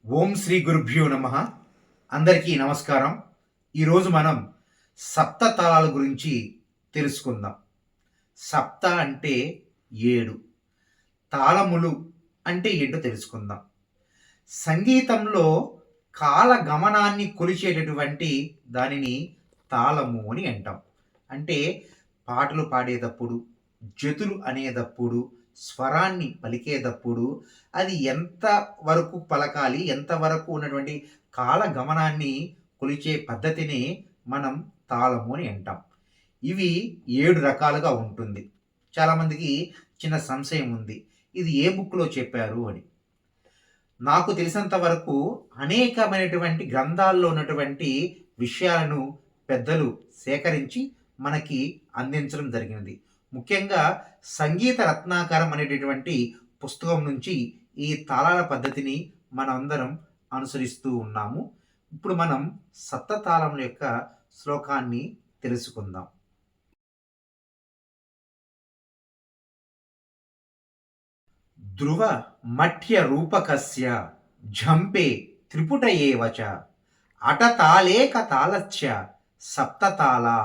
ఓం శ్రీ గురుభ్యో నమ. అందరికీ నమస్కారం. ఈరోజు మనం సప్త తాళాల గురించి తెలుసుకుందాం. సప్త అంటే 7, తాళములు అంటే ఏంటో తెలుసుకుందాం. సంగీతంలో కాల గమనాన్ని కొలిచేటటువంటి దానిని తాళము అని అంటాం. అంటే పాటలు పాడేటప్పుడు, జతులు అనేటప్పుడు, స్వరాన్ని పలికేటప్పుడు అది ఎంత వరకు పలకాలి, ఎంతవరకు ఉన్నటువంటి కాల గమనాన్ని కొలిచే పద్ధతిని మనం తాళము అని అంటాం. ఇవి 7 రకాలుగా ఉంటుంది. చాలామందికి చిన్న సంశయం ఉంది. ఇది ఏ బుక్‌లో చెప్పారు అని. నాకు తెలిసినంత వరకు అనేకమైనటువంటి గ్రంథాల్లో ఉన్నటువంటి విషయాలను పెద్దలు సేకరించి మనకి అందించడం జరిగినది. ముఖ్యంగా సంగీత రత్నాకరం అనేటటువంటి పుస్తకం నుంచి ఈ తాళాల పద్ధతిని మనందరం అనుసరిస్తూ ఉన్నాము. ఇప్పుడు మనం సప్తతాళముల యొక్క శ్లోకాన్ని తెలుసుకుందాం. ధ్రువ మఠ్య రూపకస్య ఝంపే త్రిపుట ఏవ చ అటతాళేక తాళస్య సప్తతాళా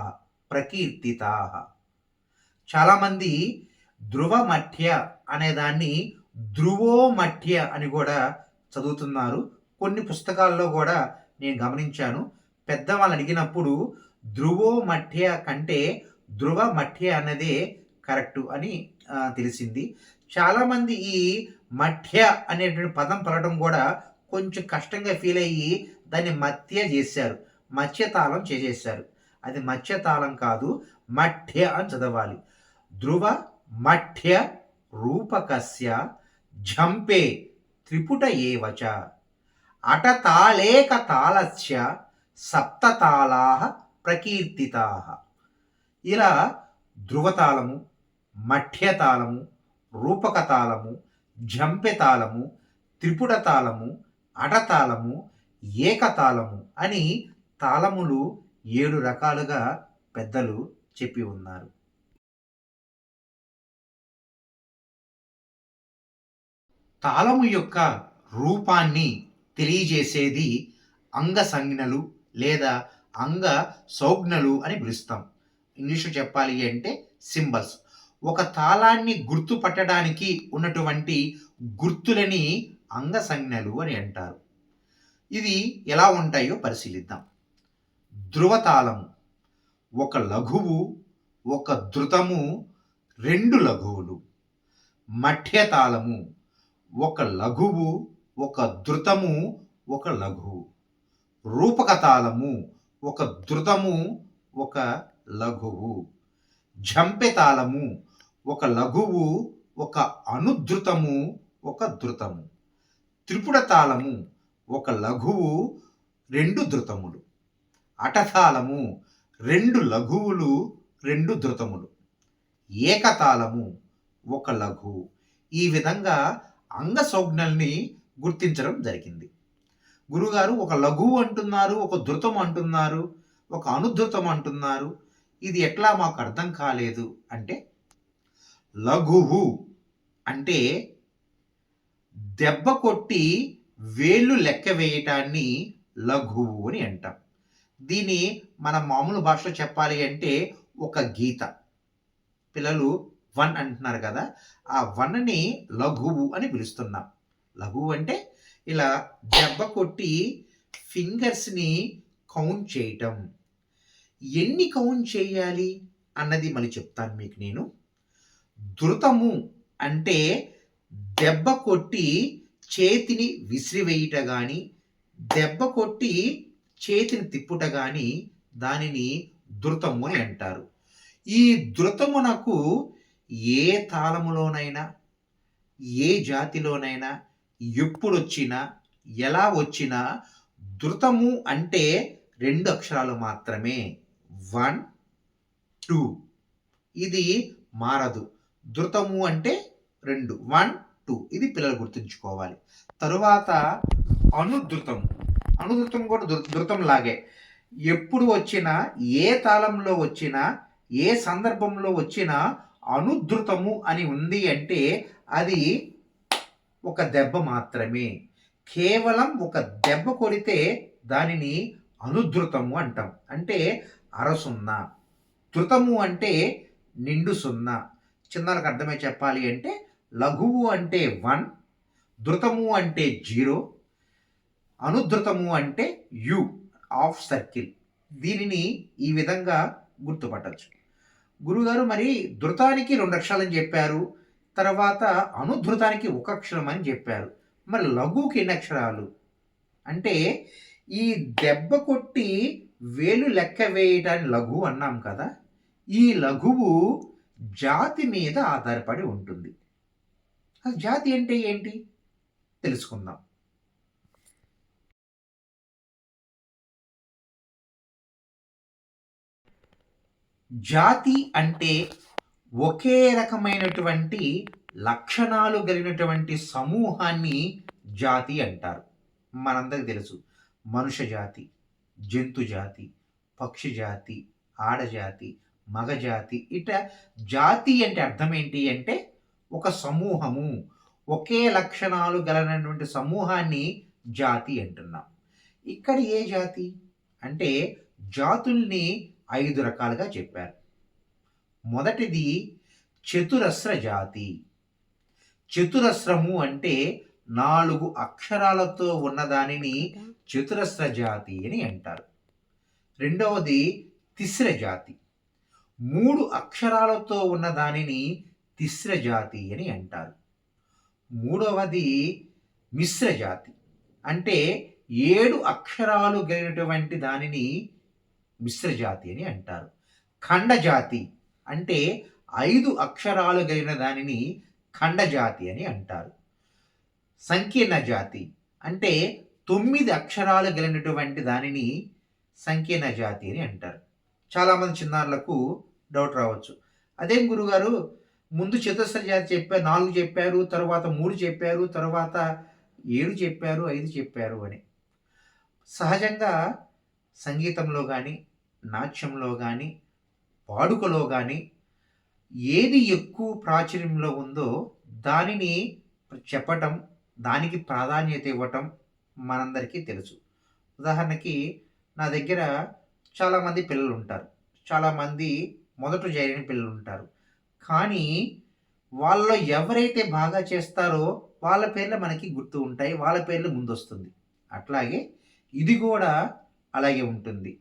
ప్రకీర్తితాః. చాలామంది ధ్రువ మఠ్య అనేదాన్ని ధ్రువో మఠ్య అని కూడా చదువుతున్నారు. కొన్ని పుస్తకాల్లో కూడా నేను గమనించాను. పెద్దవాళ్ళు అడిగినప్పుడు ధ్రువో మఠ్య కంటే ధ్రువ మఠ్య అన్నదే కరెక్టు అని తెలిసింది. చాలామంది ఈ మఠ్య అనేటువంటి పదం పలకడం కూడా కొంచెం కష్టంగా ఫీల్ అయ్యి దాన్ని మత్య చేశారు. మత్స్యతాళం చేసేసారు. అది మత్స్యతాళం కాదు, మఠ్య అని చదవాలి. ధ్రువ మఠ్య రూపకస్య ఝంపే త్రిపుట ఏవ చ అటతాళేక తాళస్య సప్తతాళాః ప్రకీర్తితాః. ఇలా ధ్రువతాళము, మఠ్యతాళము, రూపకతాళము, ఝంపెతాళము, త్రిపుటతాళము, అటతాళము, ఏకతాళము అని తాళములు 7 రకాలుగా పెద్దలు చెప్పి ఉన్నారు. తాళము యొక్క రూపాన్ని తెలియజేసేది అంగ సంజ్ఞలు లేదా అంగ సౌజ్ఞలు అని పిలుస్తాం. ఇంగ్లీషు చెప్పాలి అంటే సింబల్స్. ఒక తాళాన్ని గుర్తుపట్టడానికి ఉన్నటువంటి గుర్తులని అంగ సంజ్ఞలు అని అంటారు. ఇది ఎలా ఉంటాయో పరిశీలిద్దాం. ధ్రువతాళము ఒక లఘువు, ఒక ధృతము, 2 లఘువులు. మఠ్యతాళము ఒక లఘువు, ఒక ధృతము, ఒక లఘువు. రూపకతాళము ఒక ధృతము, ఒక లఘువు. ఝంపెతాళము ఒక లఘువు, ఒక అనుధృతము, ఒక ధృతము. త్రిపుటతాళము ఒక లఘువు, 2 ధృతములు. అటతాళము 2 లఘువులు, 2 ధృతములు. ఏకతాళము ఒక లఘువు. ఈ విధంగా అంగ సంజ్ఞల్ని గుర్తించడం జరిగింది. గురుగారు ఒక లఘువు అంటున్నారు, ఒక ధృతం అంటున్నారు, ఒక అనుధృతం అంటున్నారు. ఇది ఎట్లా మాకు అర్థం కాలేదు అంటే, లఘువు అంటే దెబ్బ కొట్టి వేళ్ళు లెక్క వేయటాన్ని లఘువు అని అంటాం. దీన్ని మన మామూలు భాషలో చెప్పాలి అంటే ఒక గీత. పిల్లలు 1 అంటున్నారు కదా, ఆ 1ని లఘువు అని పిలుస్తున్నాం. లఘువు అంటే ఇలా దెబ్బ కొట్టి ఫింగర్స్ని కౌంట్ చేయటం. ఎన్ని కౌంట్ చేయాలి అన్నది మళ్ళీ చెప్తాను మీకు నేను. ధృతము అంటే దెబ్బ కొట్టి చేతిని విసిరివేయుట కానీ, దెబ్బ కొట్టి చేతిని తిప్పుట కానీ దానిని ధృతము అని అంటారు. ఈ ధృతమునకు ఏ తాళములోనైనా, ఏ జాతిలోనైనా, ఎప్పుడొచ్చినా, ఎలా వచ్చినా ధృతము అంటే 2 అక్షరాలు మాత్రమే. 1, 2 ఇది మారదు. ధృతము అంటే 2, 1, 2 ఇది పిల్లలు గుర్తుంచుకోవాలి. తరువాత అనుధృతం. అనుధృతం కూడా ధృతం లాగే. ఎప్పుడు వచ్చినా, ఏ తాళంలో వచ్చినా, ఏ సందర్భంలో వచ్చినా అనుధృతము అని ఉంది అంటే అది ఒక దెబ్బ మాత్రమే. కేవలం ఒక దెబ్బ కొడితే దానిని అనుధృతము అంటాం. అంటే అరసున్నా. ధృతము అంటే నిండు సున్నా. చిన్నలకు అర్థమై చెప్పాలి అంటే లఘువు అంటే 1, ధృతము అంటే 0, అనుధృతము అంటే యు, హాఫ్ సర్కిల్. దీనిని ఈ విధంగా గుర్తుపట్టొచ్చు. గురుగారు మరి ధృతానికి 2 అక్షరాలని చెప్పారు. తర్వాత అనుధృతానికి 1 అక్షరం అని చెప్పారు. మరి లఘువుకి ఎన్ని అక్షరాలు? అంటే ఈ దెబ్బ కొట్టి వేలు లెక్క వేయటాన్ని లఘువు అన్నాం కదా! ఈ లఘువు జాతి మీద ఆధారపడి ఉంటుంది. ఆ జాతి అంటే ఏంటి? తెలుసుకుందాం. జాతి అంటే ఒకే రకమైనటువంటి లక్షణాలు కలిగినటువంటి సమూహాన్ని జాతి అంటారు. మనందరికి తెలుసు. మనుష్య జాతి, జంతు జాతి, పక్షి జాతి, ఆడజాతి, మగ జాతి. జాతి అంటే అర్థం ఏంటి అంటే ఒక సమూహము, ఒకే లక్షణాలు గలనటువంటి సమూహాన్ని జాతి అంటున్నాం. ఇక్కడ ఏ జాతి అంటే జాతుల్ని 5 రకాలుగా చెప్పారు. మొదటిది చతురస్ర జాతి. చతురస్రము అంటే 4 అక్షరాలతో ఉన్నదానిని చతురస్ర జాతి అని అంటారు. రెండవది తిస్ర జాతి. 3 అక్షరాలతో ఉన్న దానిని తిస్ర జాతి అని అంటారు. మూడవది మిశ్ర జాతి. అంటే 7 అక్షరాలు కలిగినటువంటి దానిని మిశ్ర జాతి అని అంటారు. ఖండ జాతి అంటే 5 అక్షరాలు కలిగిన దానిని ఖండ జాతి అని అంటారు. సంకీర్ణ జాతి అంటే 9 అక్షరాలు కలిగినటువంటి దానిని సంకీర్ణ జాతి అని అంటారు. చాలామంది చిన్నారులకు డౌట్ రావచ్చు. అదేం గురుగారు ముందు చతురస్ర జాతి చెప్పారు, 4 చెప్పారు, తర్వాత 3 చెప్పారు, తర్వాత 7 చెప్పారు, 5 చెప్పారు అని. సహజంగా సంగీతంలో కానీ, నాట్యంలో కానీ, వాడుకలో కానీ ఏది ఎక్కువ ప్రాచుర్యంలో ఉందో దానిని చెప్పటం, దానికి ప్రాధాన్యత ఇవ్వటం మనందరికీ తెలుసు. ఉదాహరణకి నా దగ్గర చాలామంది పిల్లలు ఉంటారు. చాలామంది మొదట చేరిన పిల్లలు ఉంటారు. కానీ వాళ్ళలో ఎవరైతే బాగా చేస్తారో వాళ్ళ పేర్లు మనకి గుర్తు ఉంటాయి. వాళ్ళ పేర్లు ముందొస్తుంది. అట్లాగే ఇది కూడా అలాగే ఉంటుంది.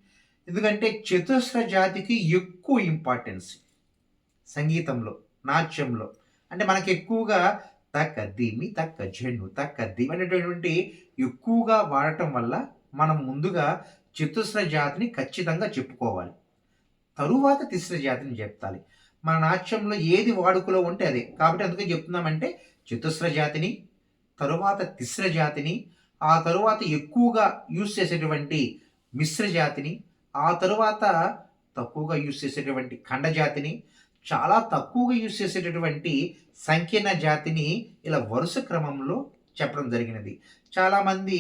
ఎందుకంటే చతురస్ర జాతికి ఎక్కువ ఇంపార్టెన్స్ సంగీతంలో, నాట్యంలో. అంటే మనకి ఎక్కువగా తక్క దిమి, తక్క జెన్ను, తక్క దిమి అనేటటువంటి ఎక్కువగా వాడటం వల్ల మనం ముందుగా చతుస్ర జాతిని ఖచ్చితంగా చెప్పుకోవాలి. తరువాత తిస్ర జాతిని చెప్తాలి. మన నాట్యంలో ఏది వాడుకలో ఉంటే అదే. కాబట్టి అందుకే చెప్తున్నామంటే చతుస్ర జాతిని, తరువాత తిస్ర జాతిని, ఆ తరువాత ఎక్కువగా యూజ్ చేసేటువంటి మిశ్ర జాతిని, ఆ తరువాత తక్కువగా యూజ్ చేసేటువంటి ఖండ జాతిని, చాలా తక్కువగా యూజ్ చేసేటటువంటి సంకీర్ణ జాతిని ఇలా వరుస క్రమంలో చెప్పడం జరిగినది. చాలామంది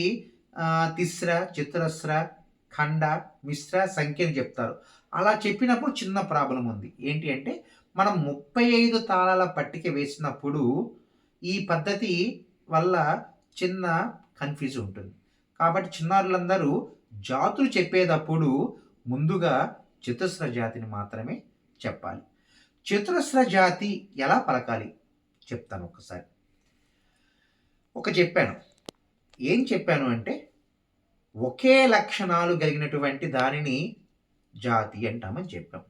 తిస్ర, చతురస్ర, ఖండ, మిశ్ర, సంఖ్యని చెప్తారు. అలా చెప్పినప్పుడు చిన్న ప్రాబ్లం ఉంది. ఏంటి అంటే మనం 35 తాళాల పట్టిక వేసినప్పుడు ఈ పద్ధతి వల్ల చిన్న కన్‌ఫ్యూజ్ ఉంటుంది. కాబట్టి చిన్నారులందరూ జాతులు చెప్పేటప్పుడు ముందుగా చతుస్ర జాతిని మాత్రమే చెప్పాలి. చతురస్ర జాతి ఎలా పలకాలి చెప్తాను ఒక్కసారి. చెప్పాను. ఏం చెప్పాను అంటే ఒకే లక్షణాలు కలిగినటువంటి దానిని జాతి అంటామని చెప్పాం.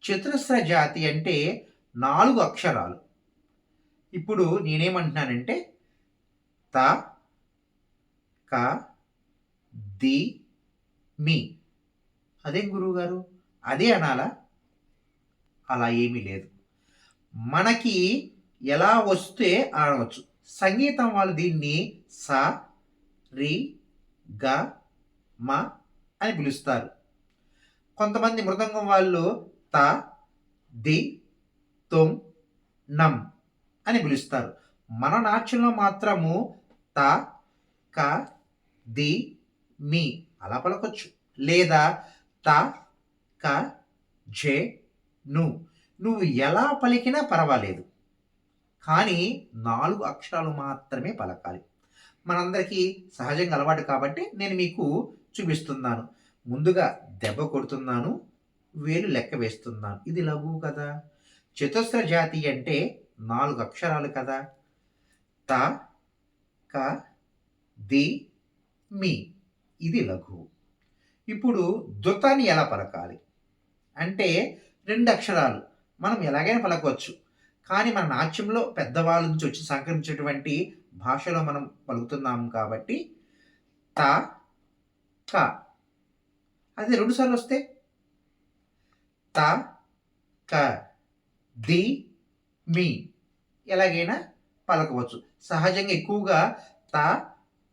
చతురస్ర జాతి అంటే 4 అక్షరాలు. ఇప్పుడు నేనేమంటున్నానంటే త, క, ది, మీ. అదేం గురువుగారు అదే అనాలా? అలా ఏమీ లేదు. మనకి ఎలా వస్తే అనవచ్చు. సంగీతం వాళ్ళు దీన్ని స, రి, గ, మ అని పిలుస్తారు. కొంతమంది మృదంగం వాళ్ళు త, ది, తుం, నం అని పిలుస్తారు. మన నాట్యంలో మాత్రము త, క, ది, మీ అలా పలకొచ్చు. లేదా త, క, జె, ను. నువ్వు ఎలా పలికినా పర్వాలేదు. కానీ 4 అక్షరాలు మాత్రమే పలకాలి. మనందరికీ సహజంగా అలవాటు కాబట్టి నేను మీకు చూపిస్తున్నాను. ముందుగా దెబ్బ కొడుతున్నాను, వేలు లెక్క వేస్తున్నాను. ఇది లఘువు కదా! చతుస్ర జాతి అంటే 4 అక్షరాలు కదా! త, క, ది, మీ. ఇది లఘువు. ఇప్పుడు ధృతాన్ని ఎలా పలకాలి? అంటే 2 అక్షరాలు. మనం ఎలాగైనా పలకవచ్చు. కానీ మన నాట్యంలో పెద్దవాళ్ళ నుంచి వచ్చి సంక్రమించినటువంటి భాషలో మనం పలుకుతున్నాము కాబట్టి త, క. అదే 2 సార్లు వస్తే త, క, ది, మీ. ఎలాగైనా పలకవచ్చు. సహజంగా ఎక్కువగా త,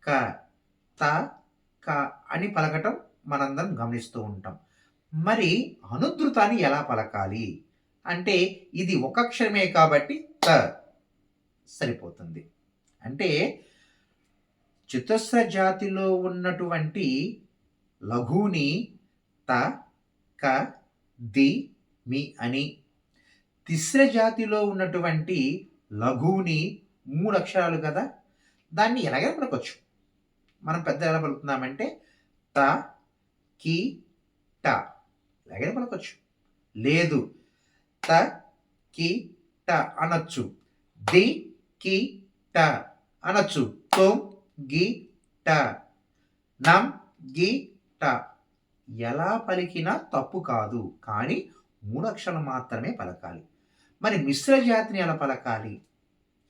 క, త, క అని పలకటం మనందరం గమనిస్తూ ఉంటాం. మరి అనుధృతాన్ని ఎలా పలకాలి? అంటే ఇది ఒక అక్షరమే కాబట్టి త సరిపోతుంది. అంటే చతుస్ర జాతిలో ఉన్నటువంటి లఘువుని త, క, ది, మీ అని, తిస్ర జాతిలో ఉన్నటువంటి లఘువుని 3 అక్షరాలు కదా! దాన్ని ఎలాగైనా పలకొచ్చు. మనం పెద్దలు ఎలా పలుకుతున్నామంటే త, కి, ట ఎలాగైనా పలకొచ్చు. లేదు త, కి, ట అనొచ్చు. ది, కి, ట అనొచ్చు. తొం, గి, ట, నం, గి, ట ఎలా పలికినా తప్పు కాదు. కానీ 3 అక్షరాలు మాత్రమే పలకాలి. మరి మిశ్ర జాతిని ఎలా పలకాలి?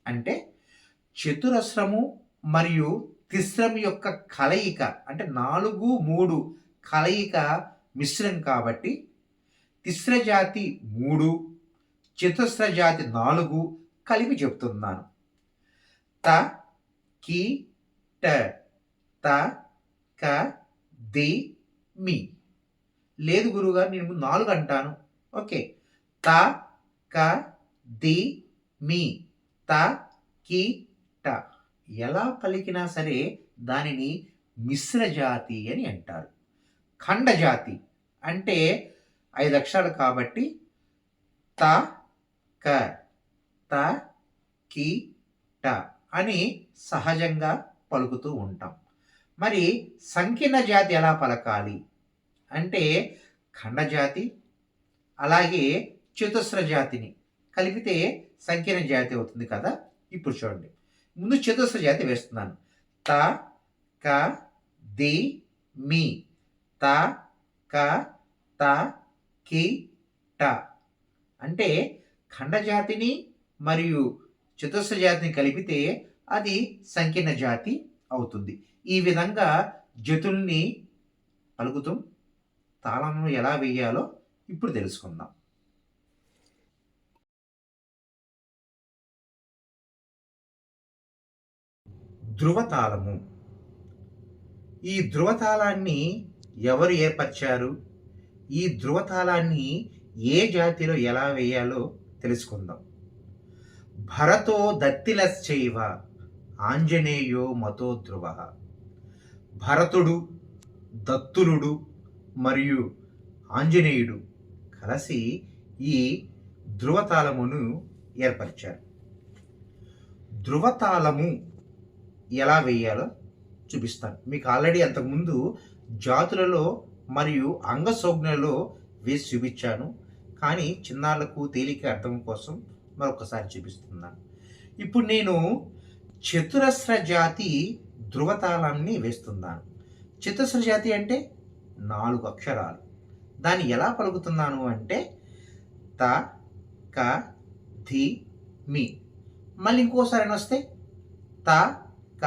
అంటే చతురస్రము మరియు తిస్రం యొక్క కలయిక అంటే 4, 3 కలయిక మిశ్రం కాబట్టి తిస్ర జాతి 3, చతుస్ర జాతి 4 కలిపి చెప్తున్నాను. త, కి, ట, త, క, ది, మీ. లేదు గురువుగారు నేను 4 అంటాను. ఓకే. త, క, ది, మీ. త, కి, ట ఎలా పలికినా సరే దానిని మిశ్ర జాతి అని అంటారు. ఖండ జాతి అంటే 5 అక్షరాలు కాబట్టి త, క, త, కి, ట అని సహజంగా పలుకుతూ ఉంటాం. మరి సంకీర్ణ జాతి ఎలా పలకాలి? అంటే ఖండజాతి అలాగే చతుస్ర జాతిని కలిపితే సంకీర్ణ జాతి అవుతుంది కదా! ఇప్పుడు చూడండి. ముందు చతుస్ర జాతి వేస్తున్నాను. త, క, ది, మీ. త, క, త, కి, ట అంటే ఖండజాతిని మరియు చతుస్ర జాతిని కలిపితే అది సంకీర్ణ జాతి అవుతుంది. ఈ విధంగా జతుల్ని పలుకుతూ తాళంలో ఎలా వేయాలో ఇప్పుడు తెలుసుకుందాం. ధృవతాళము. ఈ ధృవతాళాన్ని ఎవరు ఏర్పరిచారు? ఈ ధృవతాళాన్ని ఏ జాతిలో ఎలా వేయాలో తెలుసుకుందాం. భరతో దత్తిలశ్చైవ ఆంజనేయో మతో ధ్రువ. భరతుడు, దత్తులుడు మరియు ఆంజనేయుడు కలిసి ఈ ధృవతాళమును ఏర్పరిచారు. ధృవతాళము ఎలా వేయాలో చూపిస్తాను. మీకు ఆల్రెడీ అంతకుముందు జాతులలో మరియు అంగసంజ్ఞలలో వేసి చూపించాను. కానీ చిన్నారులకు తేలిక అర్థం కోసం మరొకసారి చూపిస్తున్నాను. ఇప్పుడు నేను చతురస్ర జాతి ధృవతాళాన్ని వేస్తున్నాను. చతుస్ర జాతి అంటే 4 అక్షరాలు. దాన్ని ఎలా పలుకుతున్నాను అంటే త, క, ధి, మీ. మళ్ళీ ఇంకోసారి వస్తే త, క,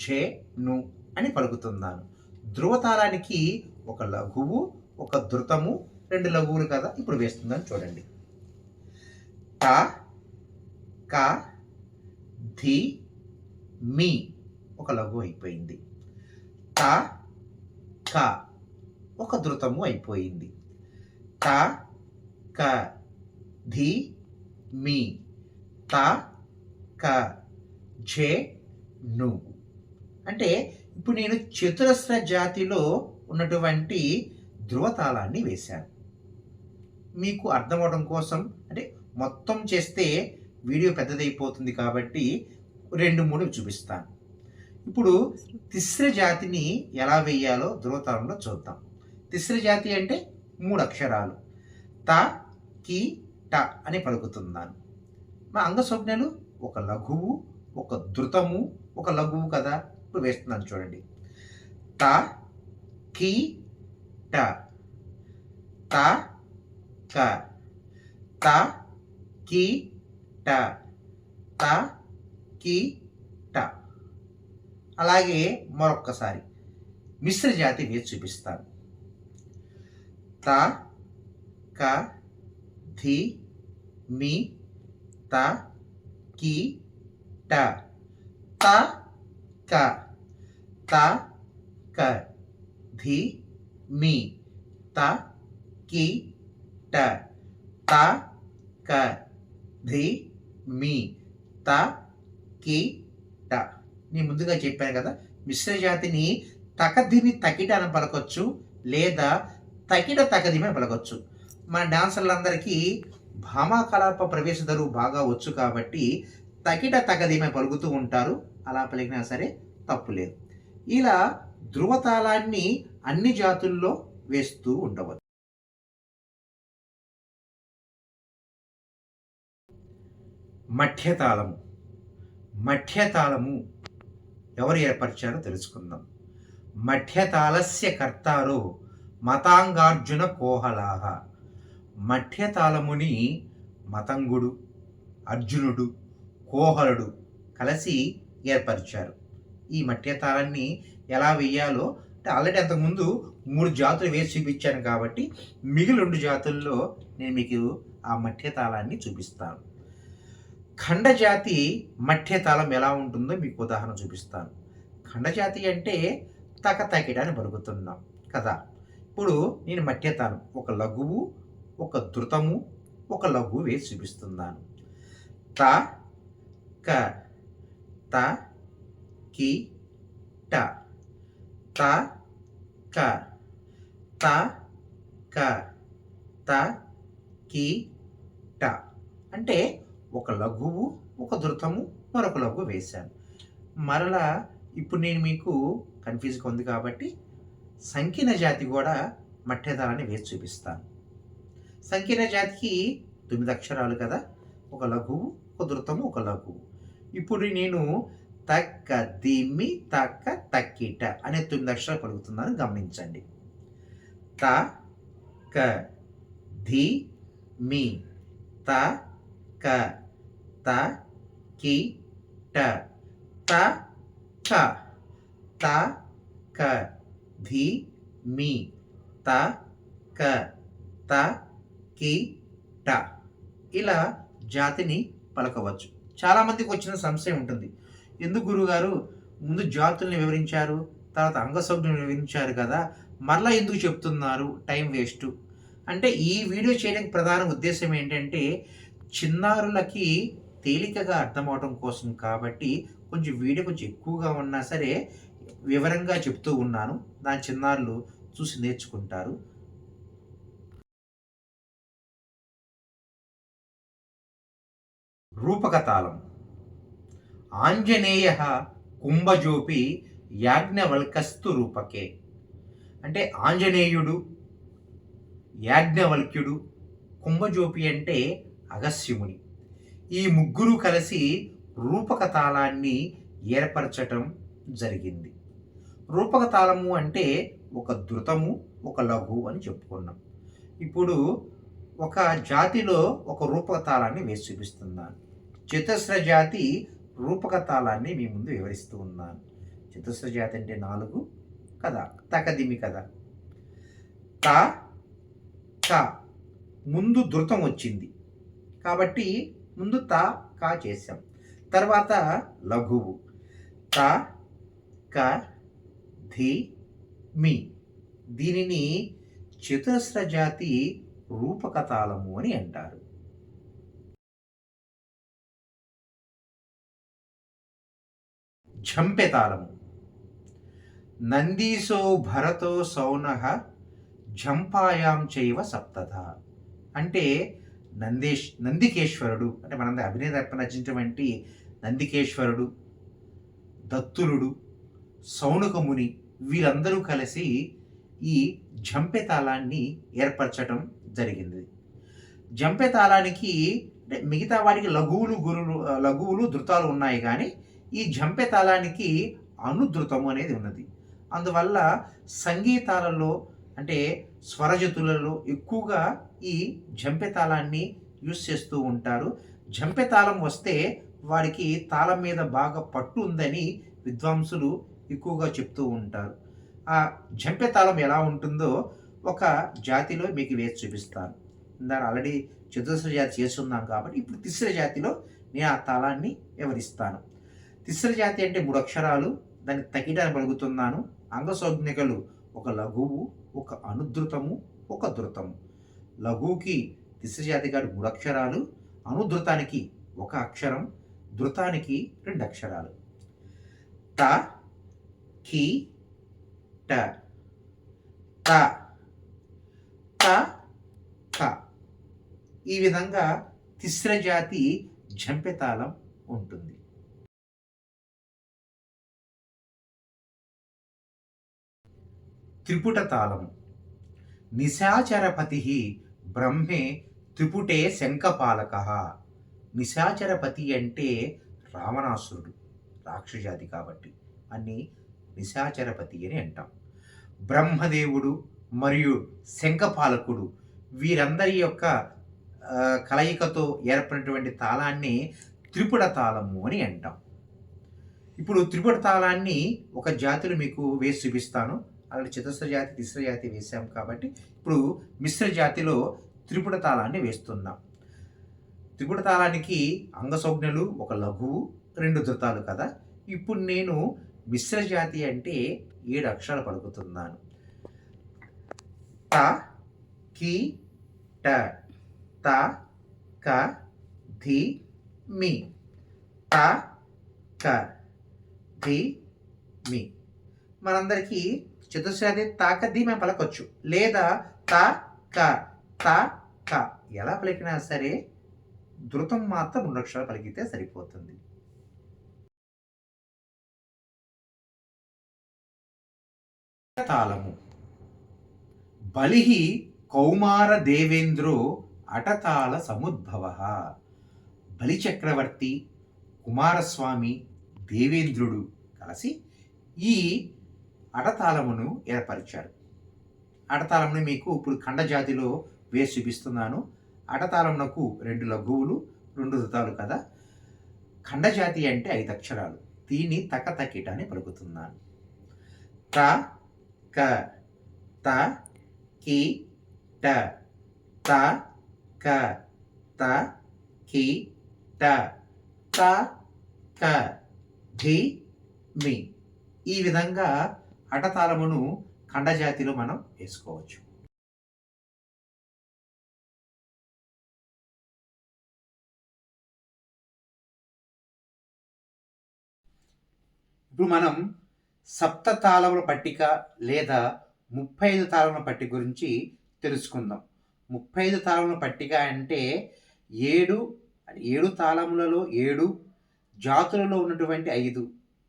ఝే, ను అని పలుకుతున్నాను. ధృవతాళానికి ఒక లఘువు, ఒక ధృతము, 2 లఘువులు కదా! ఇప్పుడు వేస్తున్నాను చూడండి. త, క, ధి, మీ ఒక లఘువు అయిపోయింది. త, క ఒక ధృతము అయిపోయింది. త, క, ధి, మీ. త, క, ఝే, ను. అంటే ఇప్పుడు నేను చతురస్ర జాతిలో ఉన్నటువంటి ధృవతాళాన్ని వేశాను. మీకు అర్థం అవడం కోసం అంటే మొత్తం చేస్తే వీడియో పెద్దదైపోతుంది కాబట్టి 2, 3 చూపిస్తాను. ఇప్పుడు తిస్ర జాతిని ఎలా వేయాలో ధృవతాళంలో చూద్దాం. తిస్ర జాతి అంటే 3 అక్షరాలు. త, కి, ట అని పలుకుతున్నాను. మా అంగసంజ్ఞలు ఒక లఘువు, ఒక ధృతము, ఒక లఘువు కదా. ఇప్పుడు వేస్తున్నాను చూడండి. త, కి, ట, త, క, త, కి, ట, త, కి, ట. అలాగే మరొక్కసారి మిశ్ర జాతి వేసి చూపిస్తాను. త, క, ధి, మీ, త, కి, ట, త, క, త, క, ధి, మీ, త, కి, ట, త, క, ధి, మీ, త, కి, ట. నేను ముందుగా చెప్పాను కదా, మిశ్ర జాతిని తకధిమి తకిట అని పలకొచ్చు, లేదా తకిట తకధిమి అని పలకొచ్చు. మన డాన్సర్లందరికీ భామాకలాప ప్రవేశధరు బాగా వచ్చు కాబట్టి తకిట తకధిమి పలుకుతూ ఉంటారు. అలా పలికినా సరే తప్పు లేదు. ఇలా ధృవతాళాన్ని అన్ని జాతుల్లో వేస్తూ ఉండవచ్చు. మఠ్యతాళము. మఠ్యతాళము ఎవరు ఏర్పరిచారో తెలుసుకుందాం. మఠ్యతాళస్య కర్తారో మతాంగార్జున కోహలాహ. మఠ్యతాళముని మతంగుడు, అర్జునుడు, కోహలుడు కలిసి ఏర్పరిచారు. ఈ మఠ్యతాళాన్ని ఎలా వేయాలో అంటే ఆల్రెడీ అంతకుముందు 3 జాతులు వేసి చూపించాను కాబట్టి మిగిలిన 2 జాతుల్లో నేను మీకు ఆ మఠ్యతాళాన్ని చూపిస్తాను. ఖండజాతి మఠ్యతాళం ఎలా ఉంటుందో మీకు ఉదాహరణ చూపిస్తాను. ఖండజాతి అంటే తకతకిట అని పలుకుతున్నాం కదా. ఇప్పుడు నేను మఠ్యతాళం ఒక లఘువు, ఒక ధృతము, ఒక లఘువు వేసి చూపిస్తున్నాను. త, క, త, కి, ట, త, క, త, క, త, కి, ట. అంటే ఒక లఘువు, ఒక ధృతము, మరొక లఘువు వేశాను. మరలా ఇప్పుడు నేను మీకు కన్ఫ్యూజ్గా ఉంది కాబట్టి సంకీర్ణ జాతి కూడా మఠ్యతాళాన్ని వేసి చూపిస్తాను. సంకీర్ణ జాతికి 9 అక్షరాలు కదా. ఒక లఘువు, ఒక ధృతము, ఒక లఘువు. ఇప్పుడు నేను తక్క దిమ్మి తక్క తక్కిట అనే 9 అక్షరాలు పలుకుతున్నాను, గమనించండి. త, క, ధి, మీ, త, క, త, కి, ట, త, క, త, క, ధి, మీ, త, క, త, కి, ట. ఇలా జాతిని పలకవచ్చు. చాలామందికి వచ్చిన సంశయం ఉంటుంది, ఎందుకు గురుగారు ముందు జాతుల్ని వివరించారు, తర్వాత అంగసంజ్ఞలను వివరించారు కదా, మరలా ఎందుకు చెప్తున్నారు, టైం వేస్ట్ అంటే. ఈ వీడియో చేయడానికి ప్రధాన ఉద్దేశం ఏంటంటే చిన్నారులకి తేలికగా అర్థమవడం కోసం కాబట్టి కొంచెం వీడియో కొంచెం ఎక్కువగా ఉన్నా సరే వివరంగా చెప్తూ ఉన్నాను. దాని చిన్నారులు చూసి నేర్చుకుంటారు. రూపకతాళం. ఆంజనేయ కుంభజోపి యాజ్ఞవల్కస్తు రూపకే. అంటే ఆంజనేయుడు, యాజ్ఞవల్క్యుడు, కుంభజోపి అంటే అగస్త్యముని, ఈ ముగ్గురు కలిసి రూపకతాళాన్ని ఏర్పరచటం జరిగింది. రూపకతాళము అంటే ఒక ధృతము, ఒక లఘువు అని చెప్పుకున్నాం. ఇప్పుడు ఒక జాతిలో ఒక రూపకతాళాన్ని వేసి చూపిస్తున్నాను. చతుస్ర జాతి రూపకతాళాన్ని మీ ముందు వివరిస్తూ ఉన్నాను. చతుస్ర జాతి అంటే 4 కదా, తకదిమి కదా. త, క ముందు ధృతం వచ్చింది కాబట్టి ముందు త, క చేసాం. తర్వాత లఘువు త, క, ధి, మీ. దీనిని చతుస్ర జాతి రూపకతాళము అని అంటారు. ఝంపెతాళము. నందీశో భరతో సౌనః ఝంపాయాం చైవ సప్తథ. అంటే నందికేశ్వరుడు అంటే మనందరి అభినయ నటించినటువంటి నందికేశ్వరుడు, దత్తులుడు, సౌనకముని వీరందరూ కలిసి ఈ జంపె తాళాన్ని ఏర్పరచటం జరిగింది. జంపె తాళానికి మిగతా వాటికి లఘువులు ధృతాలు ఉన్నాయి కానీ ఈ జంపె తాళానికి అనుధృతము అనేది ఉన్నది. అందువల్ల సంగీతాలలో అంటే స్వరజతులలో ఎక్కువగా ఈ జంపె తాళాన్ని యూజ్ చేస్తూ ఉంటారు. జంపె తాళం వస్తే వారికి తాళం మీద బాగా పట్టు ఉందని విద్వాంసులు ఎక్కువగా చెప్తూ ఉంటారు. ఆ జంపె తాళం ఎలా ఉంటుందో ఒక జాతిలో మీకు వేసి చూపిస్తాను. ఇందాక ఆల్రెడీ చతురస్ర జాతి చేస్తున్నాం కాబట్టి ఇప్పుడు తిస్ర జాతిలో నేను ఆ తాళాన్ని వివరిస్తాను. తిస్ర జాతి అంటే 3 అక్షరాలు, దాన్ని తగిడాన్ని పలుకుతున్నాను. అంగసంజ్ఞకలు ఒక లఘువు, ఒక అనుధృతము, ఒక ధృతము. లఘువుకి తిస్ర జాతి గారు 3 అక్షరాలు, అనుధృతానికి 1 అక్షరం, ధృతానికి 2 అక్షరాలు. త కి ట త త క. ఈ విధంగా తిస్ర జాతి జంపె తాళం ఉంటుంది. త్రిపుట తాళము. నిశాచరపతి బ్రహ్మే త్రిపుటే శంఖపాలక. నిశాచరపతి అంటే రావణాసురుడు, రాక్షజాతి కాబట్టి అన్ని నిశాచరపతి అని అంటాం. బ్రహ్మదేవుడు మరియు శంఖపాలకుడు వీరందరి యొక్క కలయికతో ఏర్పడినటువంటి తాళాన్ని త్రిపుట తాళము అని అంటాం. ఇప్పుడు త్రిపుట తాళాన్ని ఒక జాతిలో మీకు వేసి చూపిస్తాను. అలాంటి చతుస్ర జాతి, తిస్ర జాతి వేసాం కాబట్టి ఇప్పుడు మిశ్ర జాతిలో త్రిపుట తాళాన్ని వేస్తున్నాం. త్రిపుట తాళానికి అంగసంజ్ఞలు ఒక లఘువు, 2 ధృతాలు కదా. ఇప్పుడు నేను మిశ్ర జాతి అంటే 7 అక్షరాలు పలుకుతున్నాను. త కి ట త క ధి మీ. త క ధి మీ. మనందరికీ చతుస్రాది తాకది మేము పలకొచ్చు, లేదా త క త క ఎలా పలికినా సరే ధృతం మాత్రం 2 అక్షరాలు పలికితే సరిపోతుంది. తాళము. బలిహి కౌమార దేవేంద్రో అటతాళ సముద్భవ. బలిచక్రవర్తి, కుమారస్వామి, దేవేంద్రుడు కలిసి ఈ అటతాళమును ఏర్పరిచారు. అటతాళమును మీకు ఇప్పుడు ఖండజాతిలో వేసి చూపిస్తున్నాను. అటతాళమునకు 2 లఘువులు, 2 ధృతాలు కదా. ఖండజాతి అంటే 5 అక్షరాలు. దీన్ని తక తకిట అని పలుకుతున్నాను. త క త కి ట త క త కి ట త క ధి మీ. ఈ విధంగా అటతాళమును ఖండజాతిలో మనం వేసుకోవచ్చు. ఇప్పుడు మనం సప్త తాళముల పట్టిక లేదా 35 తాళముల పట్టిక గురించి తెలుసుకుందాం. 35 తాళముల పట్టిక అంటే 7 తాళములలో 7 జాతులలో ఉన్నటువంటి 5,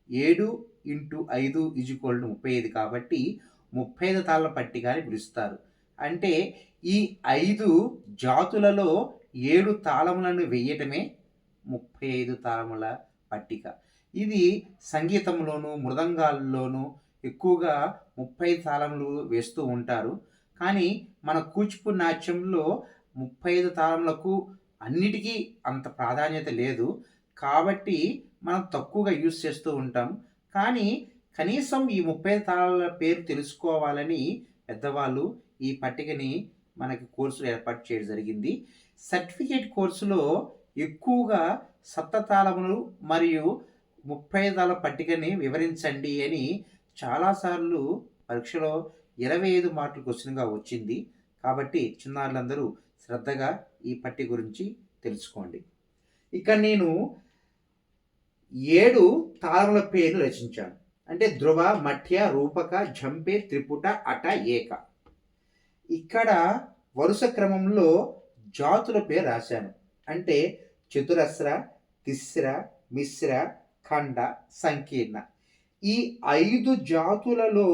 7 × 5 = 35 కాబట్టి 35 తాళముల పట్టిక అని పిలుస్తారు. అంటే ఈ 5 జాతులలో 7 తాళములను వేయటమే 35 తాళముల పట్టిక. ఇది సంగీతంలోను, మృదంగాల్లోనూ ఎక్కువగా 35 తాళములు వేస్తూ ఉంటారు. కానీ మన కూచిపూడి నాట్యంలో 35 తాళములకు అన్నిటికీ అంత ప్రాధాన్యత లేదు కాబట్టి మనం తక్కువగా యూజ్ చేస్తూ ఉంటాం. కానీ కనీసం ఈ 35 తాళాల పేరు తెలుసుకోవాలని పెద్దవాళ్ళు ఈ పట్టికని మనకి కోర్సులు ఏర్పాటు చేయడం జరిగింది. సర్టిఫికేట్ కోర్సులో ఎక్కువగా సప్తతాళములు మరియు 35 తాళాల పట్టికని వివరించండి అని చాలాసార్లు పరీక్షలో 25 మార్కుల క్వశ్చన్గా వచ్చింది. కాబట్టి చిన్నారులందరూ శ్రద్ధగా ఈ పట్టిక గురించి తెలుసుకోండి. ఇక్కడ నేను 7 తాళముల పేర్లు రచించాను. అంటే ధ్రువ, మఠ్య, రూపక, ఝంపే, త్రిపుట, అట, ఏక. ఇక్కడ వరుస క్రమంలో జాతుల పేరు రాశాను. అంటే చతురస్ర, తిస్ర, మిశ్ర, ఖండ, సంకీర్ణ. ఈ 5 జాతులలో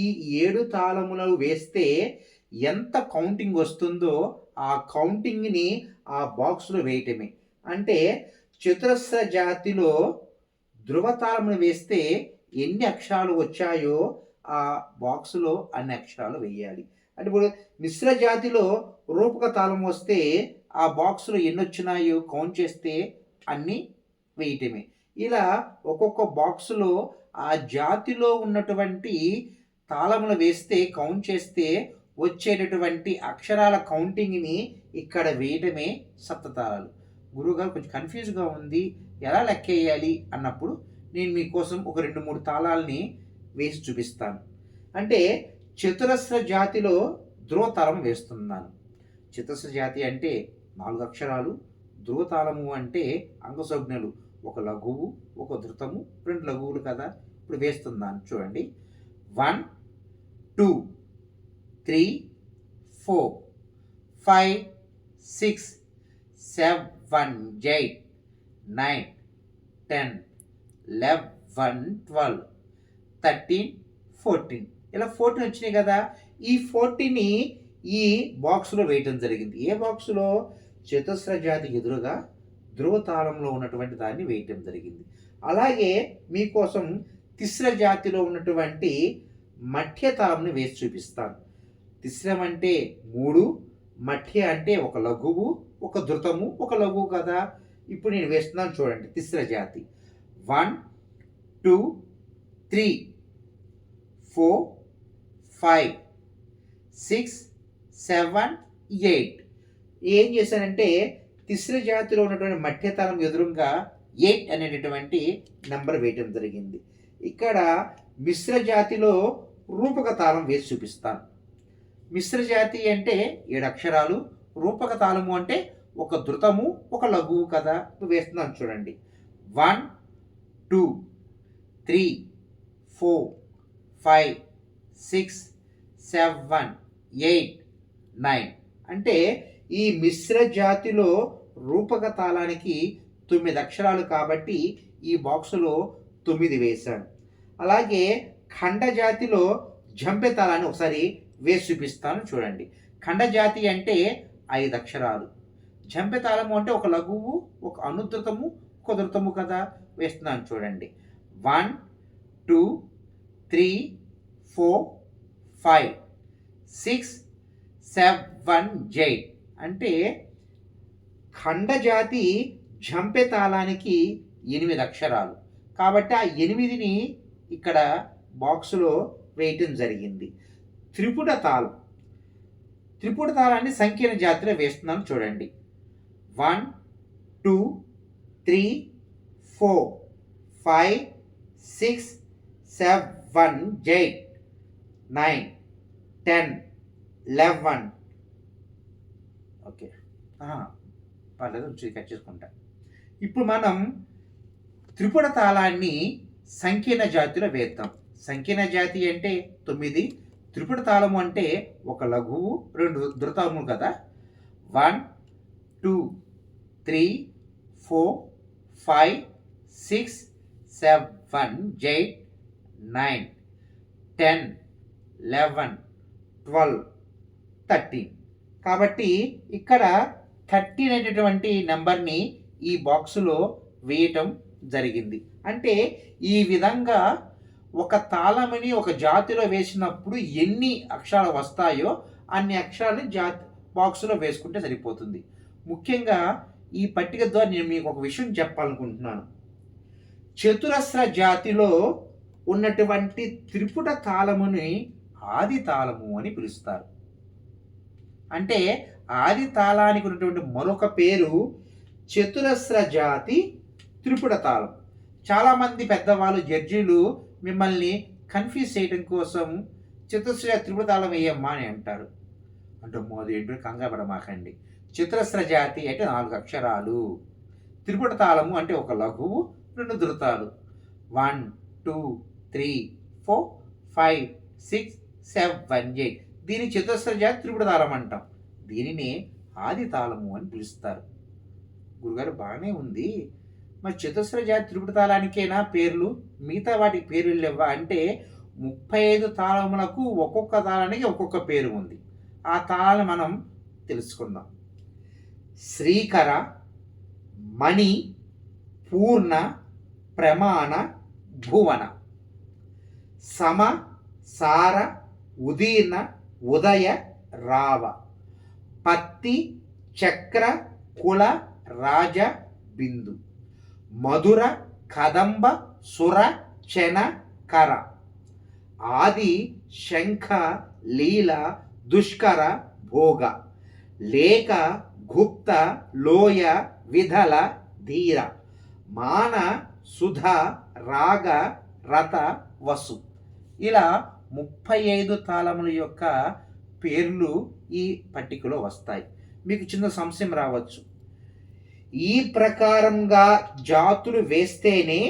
ఈ 7 తాళములు వేస్తే ఎంత కౌంటింగ్ వస్తుందో ఆ కౌంటింగ్‌ని ఆ బాక్స్‌లో వేయటమే. అంటే చతురస్ర జాతిలో ధృవతాళమును వేస్తే ఎన్ని అక్షరాలు వచ్చాయో ఆ బాక్స్‌లో అన్ని అక్షరాలు వేయాలి. అంటే ఇప్పుడు మిశ్ర జాతిలో రూపక తాళం వస్తే ఆ బాక్స్‌లో ఎన్నొచ్చినాయో కౌంట్ చేస్తే అన్నీ వేయటమే. ఇలా ఒక్కొక్క బాక్స్‌లో ఆ జాతిలో ఉన్నటువంటి తాళములు వేస్తే కౌంట్ చేస్తే వచ్చేటటువంటి అక్షరాల కౌంటింగ్‌ని ఇక్కడ వేయటమే సప్తతాళాలు. గురువుగారు కొంచెం కన్‌ఫ్యూజ్‌గా ఉంది. ఎలా లెక్కేయాలి అన్నప్పుడు నేను మీకోసం ఒక 2, 3 తాళాల్ని వేసి చూపిస్తాను. అంటే చతురస్ర జాతిలో ధ్రువతాళం వేస్తున్నాను. చతురస్ర జాతి అంటే 4 అక్షరాలు. ధ్రువతాళము అంటే అంగసంజ్ఞలు. ఒక లఘువు, ఒక ధృతము, 2 లఘువులు కదా! ఇప్పుడు వేస్తున్నాను చూడండి. 1, 2, 3, 4, 5, 6, 7, 8, 9, 10, 11, 12, 13, 14 ఇలా 14 వచ్చినాయి కదా! ఈ 14ని ఈ బాక్స్‌లో వేయటం జరిగింది. ఏ బాక్స్‌లో? చతుస్ర జాతికి ఎదురుగా ధ్రువతాళంలో ఉన్నటువంటి దాన్ని వేయటం జరిగింది. అలాగే మీకోసం తిస్ర జాతిలో ఉన్నటువంటి మఠ్య తాళంని వేసి చూపిస్తాను. తిస్రం అంటే 3, మఠ్య అంటే ఒక లఘువు, ఒక ధృతము, ఒక లఘువు కదా! ఇప్పుడు నేను వేస్తున్నాను చూడండి. తిస్ర జాతి 1, 2, 3, 4, 5, 6, 7, 8 ఏం చేశానంటే తిస్ర జాతిలో ఉన్నటువంటి మఠ్యతాళం ఎదురుగా 8 అనేటటువంటి నెంబర్ వేయటం జరిగింది. ఇక్కడ మిశ్ర జాతిలో రూపక తాళం వేసి చూపిస్తాను. మిశ్ర జాతి అంటే 7 అక్షరాలు, రూపక తాళము అంటే ఒక ధృతము, ఒక లఘువు కదా! వేస్తున్నాను చూడండి. 1, 2, 3, 4, 5, 6, 7, 8, 9 అంటే ఈ మిశ్ర జాతిలో రూపక తాళానికి 9 అక్షరాలు కాబట్టి ఈ బాక్సులో 9 వేశాను. అలాగే ఖండ జాతిలో జంపె తాళాన్ని ఒకసారి వేసి చూపిస్తాను చూడండి. ఖండ జాతి అంటే 5 అక్షరాలు. జంపె తాళము అంటే ఒక లఘువు, ఒక అనుధృతము, ఒక ధృతము కదా! వేస్తున్నాను చూడండి. 1, 2, 3, 4, 5, 6, 7, 8 అంటే ఖండజాతి జంపె తాళానికి 8 అక్షరాలు. కాబట్టి ఆ 8ని ఇక్కడ బాక్సులో వేయటం జరిగింది. త్రిపుట తాళం. త్రిపుట తాళాన్ని సంకీర్ణ జాతిలో వేస్తున్నాను చూడండి. 1, 2, 3, 4, 5, 6, 7, 8, 9, 10, 11 ఓకే. పర్లేదు కట్ చేసుకుంటా. ఇప్పుడు మనం త్రిపుట తాళాన్ని సంకీర్ణ జాతిలో వేద్దాం. సంకీర్ణ జాతి అంటే 9, త్రిపుట తాళము అంటే ఒక లఘువు, 2 ధృతములు కదా! 1, 2, 3, 4, 5, 6, 7, 8, 9, 10, 11, 12, 13 కాబట్టి ఇక్కడ 13 అనేటటువంటి నెంబర్ని ఈ బాక్సులో వేయటం జరిగింది. అంటే ఈ విధంగా ఒక తాళముని ఒక జాతిలో వేసినప్పుడు ఎన్ని అక్షరాలు వస్తాయో అన్ని అక్షరాలని బాక్సులో వేసుకుంటే సరిపోతుంది. ముఖ్యంగా ఈ పట్టిక ద్వారా నేను మీకు ఒక విషయం చెప్పాలనుకుంటున్నాను. చతురస్ర జాతిలో ఉన్నటువంటి త్రిపుట తాళముని ఆది తాళము అని పిలుస్తారు. అంటే ఆది తాళానికి ఉన్నటువంటి మరొక పేరు చతురస్ర జాతి త్రిపుట తాళం. చాలామంది పెద్దవాళ్ళు జడ్జీలు మిమ్మల్ని కన్ఫ్యూజ్ చేయడం కోసం చతురస్ర త్రిపుట తాళం వేయమ్మా అని అంటారు. అంటే ఏంటో కంగారు పడమాకండి. చతురస్ర జాతి అంటే 4 అక్షరాలు. త్రిపుట తాళము అంటే ఒక లఘువు, 2 ధృతాలు. 1, 2, 3, 4, 5, 6, 7, 8 దీని చతురస్ర జాతి త్రిపుట తాళం అంటాం. దీనిని ఆది తాళము అని పిలుస్తారు. గురుగారు బాగానే ఉంది, మరి చతుస్ర జాతి త్రిపుట తాళానికేనా పేర్లు, మిగతా వాటికి పేర్లు లేవా అంటే 35 తాళములకు ఒక్కొక్క తాళానికి ఒక్కొక్క పేరు ఉంది. ఆ తాళాలను మనం తెలుసుకుందాం. శ్రీకర, మణి, పూర్ణ, ప్రమాణ, భువన. సమ, సార, ఉదీర్ణ, ఉదయ, రావ. పత్తి, చక్ర, కుల, రాజ, బిందు. మధుర, కదంబ, సుర, చన, కర. ఆది, శంఖ, లీల, దుష్కర, భోగ. లేక, గుప్త, లోయ, విధల, ధీర. మాన, సుధ, రాగ, రత, వసు. ఇలా 35 తాళముల యొక్క పేర్లు ఈ పట్టికలో వస్తాయి. మీకు చిన్న సంశయం రావచ్చు, ఈ ప్రకారంగా జాతులు వేస్తేనే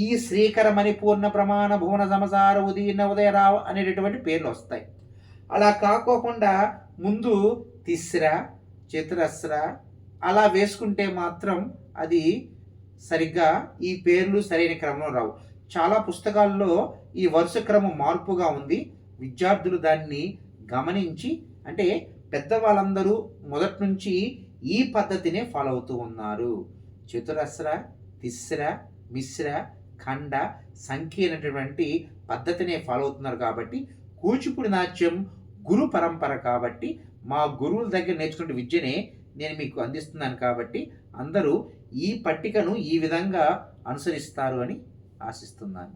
ఈ శ్రీకర, మణిపూర్ణ, ప్రమాణ, భువన, సమసార, ఉదీర్ణ, ఉదయరావు అనేటటువంటి పేర్లు వస్తాయి. అలా కాకోకుండా ముందు తిస్ర, చతురస్ర అలా వేసుకుంటే మాత్రం అది సరిగ్గా ఈ పేర్లు సరైన క్రమంలో రావు. చాలా పుస్తకాల్లో ఈ వరుస క్రమం మార్పుగా ఉంది. విద్యార్థులు దాన్ని గమనించి, అంటే పెద్దవాళ్ళందరూ మొదటి నుంచి ఈ పద్ధతినే ఫాలో అవుతూ ఉన్నారు. చతురస్ర, తిస్ర, మిశ్ర, ఖండ, సంకీర్ణటువంటి పద్ధతినే ఫాలో అవుతున్నారు. కాబట్టి కూచిపూడి నాట్యం గురు పరంపర కాబట్టి మా గురువుల దగ్గర నేర్చుకునే విద్యనే నేను మీకు అందిస్తున్నాను. కాబట్టి అందరూ ఈ పట్టికను ఈ విధంగా అనుసరిస్తారు అని ఆశిస్తున్నాను.